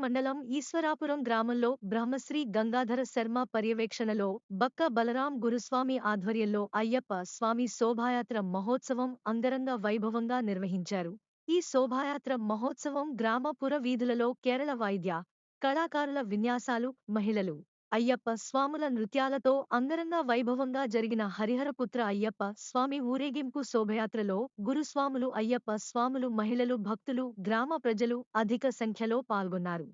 మండలం ఈశ్వరాపురం గ్రామంలో బ్రహ్మశ్రీ గంగాధర శర్మ పర్యవేక్షణలో బక్క బలరాం గురుస్వామి ఆధ్వర్యంలో అయ్యప్ప స్వామి శోభాయాత్ర మహోత్సవం అంగరంగ వైభవంగా నిర్వహించారు. ఈ శోభాయాత్ర మహోత్సవం గ్రామ పుర వీధులలో కేరళ వాయిద్య కళాకారుల విన్యాసాలు, మహిళలు అయ్యప్ప స్వాముల నృత్యాలతో అంగరంగ వైభవంగా జరిగిన హరిహరపుత్ర అయ్యప్ప స్వామి ఊరేగింపు శోభయాత్రలో గురుస్వాములు, అయ్యప్ప స్వాములు, మహిళలు, భక్తులు, గ్రామ ప్రజలు అధిక సంఖ్యలో పాల్గొన్నారు.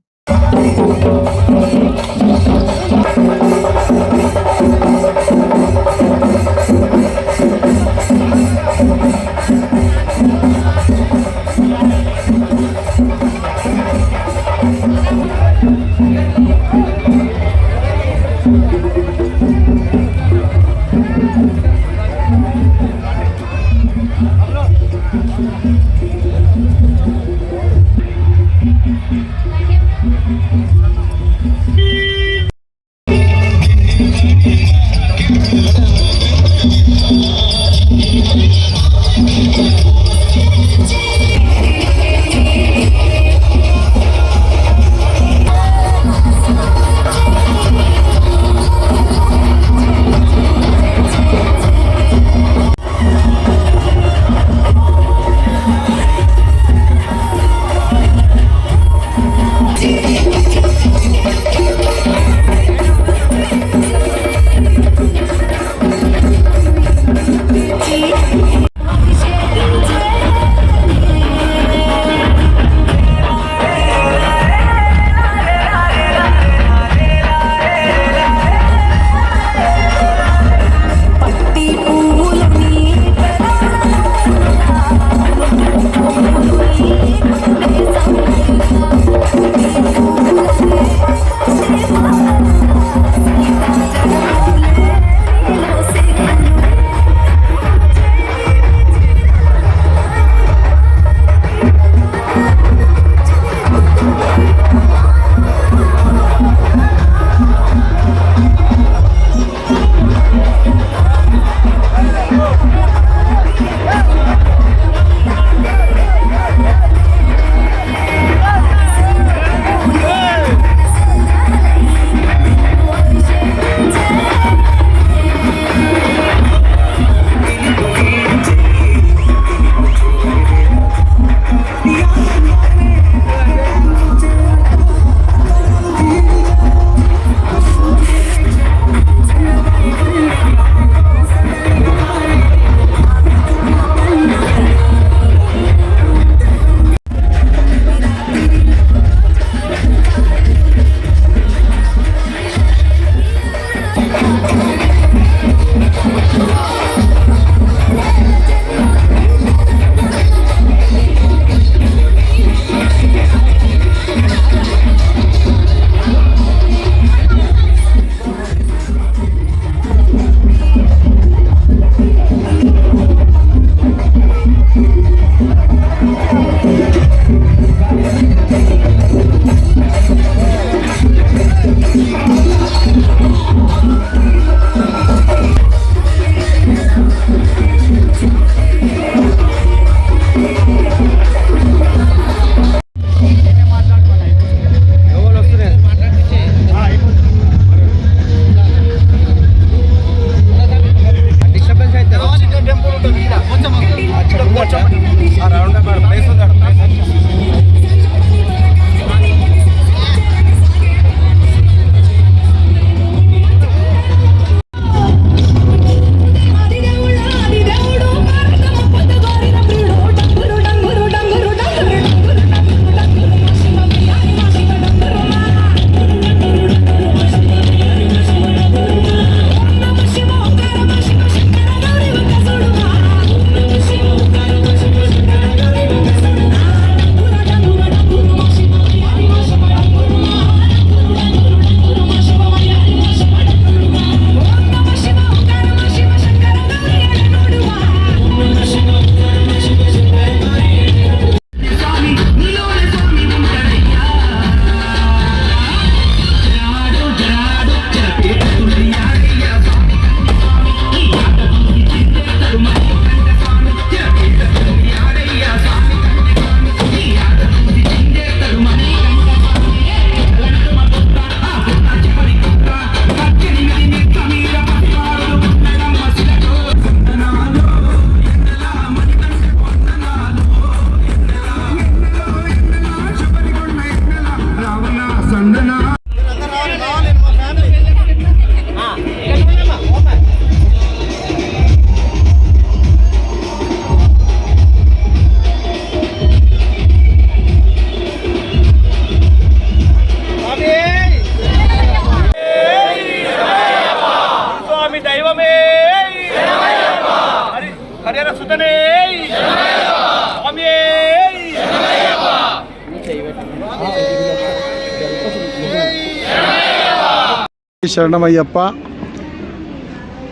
శరణమయ్యప్ప.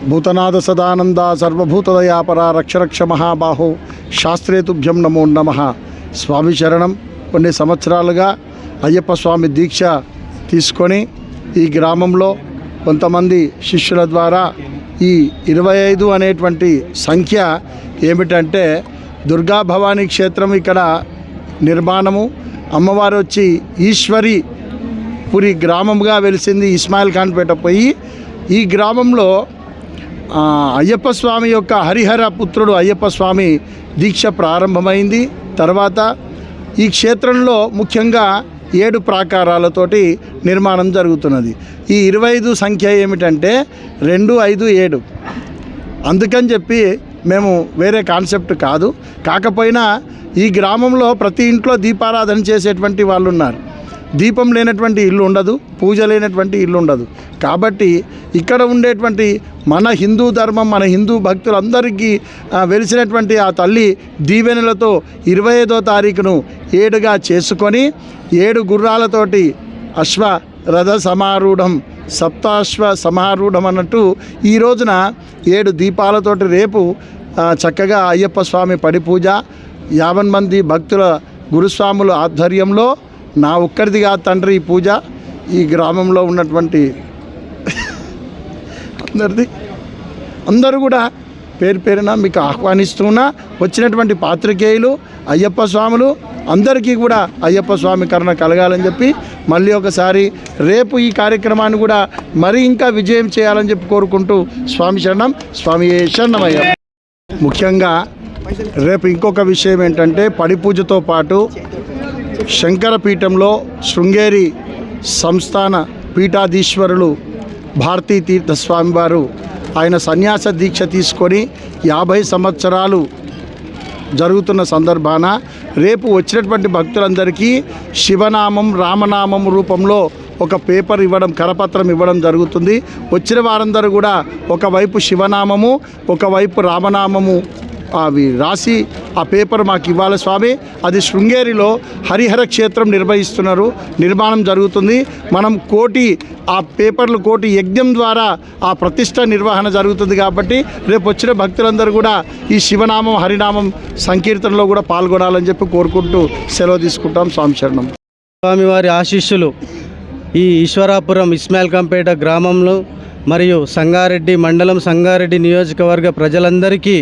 భూతనాథ సదానంద సర్వభూతదయాపర రక్షరక్ష మహాబాహో శాస్త్రే తుభ్యం నమో నమః. స్వామి శరణం. కొన్ని సంవత్సరాలుగా అయ్యప్ప స్వామి దీక్ష తీసుకొని ఈ గ్రామంలో కొంతమంది శిష్యుల ద్వారా ఈ 25 అనేటువంటి సంఖ్య ఏమిటంటే దుర్గా భవానీ క్షేత్రం ఇక్కడ నిర్మాణము. అమ్మవారు వచ్చి ఈశ్వరి పురి గ్రామంగా వెలిసింది ఇస్మాయిల్ ఖాన్పేట పోయి. ఈ గ్రామంలో అయ్యప్ప స్వామి యొక్క హరిహర పుత్రుడు అయ్యప్ప స్వామి దీక్ష ప్రారంభమైంది. తర్వాత ఈ క్షేత్రంలో ముఖ్యంగా 7 ప్రాకారాలతోటి నిర్మాణం జరుగుతున్నది. ఈ 25 సంఖ్య ఏమిటంటే 2, 5, 7. అందుకని చెప్పి మేము వేరే కాన్సెప్ట్ కాదు. కాకపోయినా ఈ గ్రామంలో ప్రతి ఇంట్లో దీపారాధన చేసేటువంటి వాళ్ళు ఉన్నారు. దీపం లేనటువంటి ఇల్లు ఉండదు, పూజ లేనటువంటి ఇల్లు ఉండదు. కాబట్టి ఇక్కడ ఉండేటువంటి మన హిందూ ధర్మం, మన హిందూ భక్తులందరికీ వెలిసినటువంటి ఆ తల్లి దీవెనలతో 25వ తారీఖును 7గా చేసుకొని 7 గుర్రాలతోటి అశ్వరథ సమారూఢం సప్తాశ్వ సమారూఢం అన్నట్టు ఈ రోజున 7 దీపాలతోటి రేపు చక్కగా అయ్యప్ప స్వామి పడి పూజ 50 మంది భక్తుల గురుస్వాముల ఆధ్వర్యంలో నా ఒక్కరిదిగా తండ్రి ఈ పూజ ఈ గ్రామంలో ఉన్నటువంటి అందరూ కూడా పేరు పేరున మీకు ఆహ్వానిస్తున్నా. వచ్చినటువంటి పాత్రికేయులు అయ్యప్ప స్వాములు అందరికీ కూడా అయ్యప్ప స్వామి కరుణ కలగాలని చెప్పి మళ్ళీ ఒకసారి రేపు ఈ కార్యక్రమాన్ని కూడా మరి ఇంకా విజయం చేయాలని చెప్పి కోరుకుంటూ స్వామి శరణం. స్వామి శరణమయ్య. ముఖ్యంగా రేపు ఇంకొక విషయం ఏంటంటే పడి పూజతో పాటు శంకరపీఠంలో శృంగేరి సంస్థాన పీఠాధీశ్వరులు భారతీ తీర్థస్వామి వారు ఆయన సన్యాస దీక్ష తీసుకొని 50 సంవత్సరాలు జరుగుతున్న సందర్భాన రేపు వచ్చినటువంటి భక్తులందరికీ శివనామం రామనామం రూపంలో ఒక పేపర్ ఇవ్వడం, కరపత్రం ఇవ్వడం జరుగుతుంది. వచ్చిన వారందరూ కూడా ఒకవైపు శివనామము ఒకవైపు రామనామము అవి రాసి ఆ పేపర్ మాకు ఇవ్వాలి స్వామి. అది శృంగేరిలో హరిహర క్షేత్రం నిర్మాణం జరుగుతుంది. మనం ఆ పేపర్లు 1 యజ్ఞం ద్వారా ఆ ప్రతిష్ట నిర్వహణ జరుగుతుంది. కాబట్టి రేపు వచ్చిన భక్తులందరూ కూడా ఈ శివనామం హరినామం సంకీర్తనలో కూడా పాల్గొనాలని చెప్పి కోరుకుంటూ సెలవు తీసుకుంటాం. స్వామి శరణం. స్వామివారి ఆశీస్సులు ఈ ఈశ్వరాపురం ఇస్మాయిల్ ఖాన్పేట గ్రామంలో మరియు సంగారెడ్డి మండలం సంగారెడ్డి నియోజకవర్గ ప్రజలందరికీ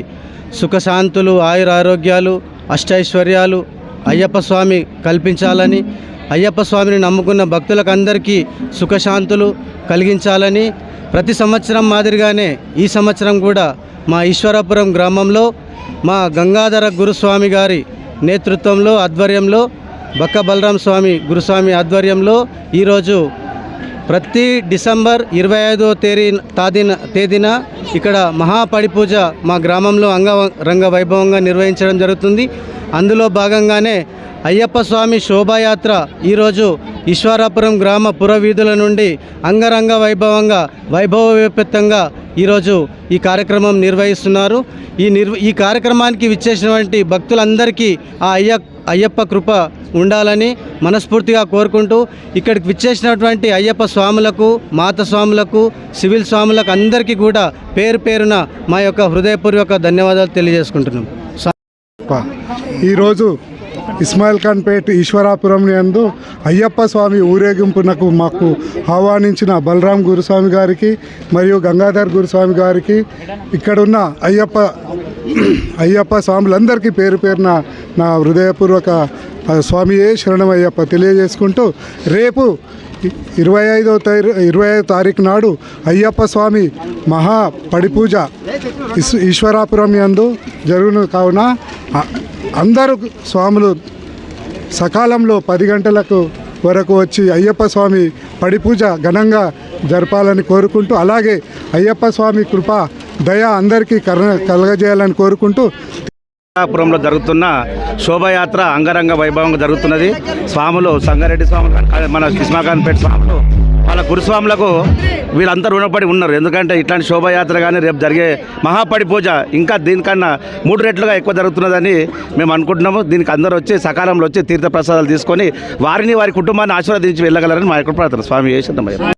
సుఖశాంతులు ఆయురారోగ్యాలు అష్టైశ్వర్యాలు అయ్యప్ప స్వామి కల్పించాలని, అయ్యప్ప స్వామిని నమ్ముకున్న భక్తులకు అందరికీ సుఖశాంతులు కలిగించాలని ప్రతి సంవత్సరం మాదిరిగానే ఈ సంవత్సరం కూడా మా ఈశ్వరాపురం గ్రామంలో మా గంగాధర గురుస్వామి గారి నేతృత్వంలో ఆధ్వర్యంలో బక్క బలరాం స్వామి గురుస్వామి ఆధ్వర్యంలో ఈరోజు ప్రతి డిసెంబర్ 25వ తేదీన ఇక్కడ మహాపడి పూజ మా గ్రామంలో అంగరంగ వైభవంగా నిర్వహించడం జరుగుతుంది. అందులో భాగంగానే అయ్యప్ప స్వామి శోభాయాత్ర ఈరోజు ఈశ్వరాపురం గ్రామ పురవీధుల నుండి అంగరంగ వైభవంగా వైభవోపేతంగా ఈరోజు ఈ కార్యక్రమం నిర్వహిస్తున్నారు. ఈ కార్యక్రమానికి విచ్చేసినటువంటి భక్తులందరికీ ఆ అయ్యప్ప కృప ఉండాలని మనస్ఫూర్తిగా కోరుకుంటూ ఇక్కడికి విచ్చేసినటువంటి అయ్యప్ప స్వాములకు, మాత స్వాములకు, సివిల్ స్వాములకు అందరికీ కూడా పేరు పేరున మా యొక్క హృదయపూర్వక ధన్యవాదాలు తెలియజేసుకుంటున్నాం. ఈరోజు ఇస్మాయిల్ ఖాన్పేట్ ఈశ్వరాపురం నందు అయ్యప్ప స్వామి ఊరేగింపునకు మాకు ఆహ్వానించిన బలరాం గురుస్వామి గారికి మరియు గంగాధర్ గురుస్వామి గారికి ఇక్కడున్న అయ్యప్ప స్వాములందరికీ పేరు పేరున నా హృదయపూర్వక స్వామియే శరణమయ్యప్ప తెలియజేసుకుంటూ రేపు 25వ తారీఖు నాడు అయ్యప్ప స్వామి మహా పడిపూజ ఈశ్వరాపురం యందు జరుగును. కావున అందరూ స్వాములు సకాలంలో 10 గంటలకు వరకు వచ్చి అయ్యప్ప స్వామి పడిపూజ ఘనంగా జరపాలని కోరుకుంటూ, అలాగే అయ్యప్ప స్వామి కృప దయ అందరికీ కలగజేయాలని కోరుకుంటూ పురంలో జరుగుతున్న శోభాయాత్ర అంగరంగ వైభవంగా జరుగుతున్నది. స్వాములు సంగారెడ్డి స్వాములు, మన ఇస్మాయిల్ ఖాన్పేట స్వాములు వాళ్ళ గురుస్వాములకు వీళ్ళందరూ రుణపడి ఉన్నారు. ఎందుకంటే ఇట్లాంటి శోభాయాత్ర కానీ రేపు జరిగే మహాపడి పూజ ఇంకా దీనికన్నా 3 రెట్లుగా ఎక్కువ జరుగుతున్నదని మేము అనుకుంటున్నాము. దీనికి అందరూ వచ్చి సకాలంలో వచ్చి తీర్థప్రసాదాలు తీసుకొని వారిని వారి కుటుంబాన్ని ఆశీర్వదించి వెళ్ళగలరని మా యొక్క ప్రార్థన. స్వామి చేసినామయ్య.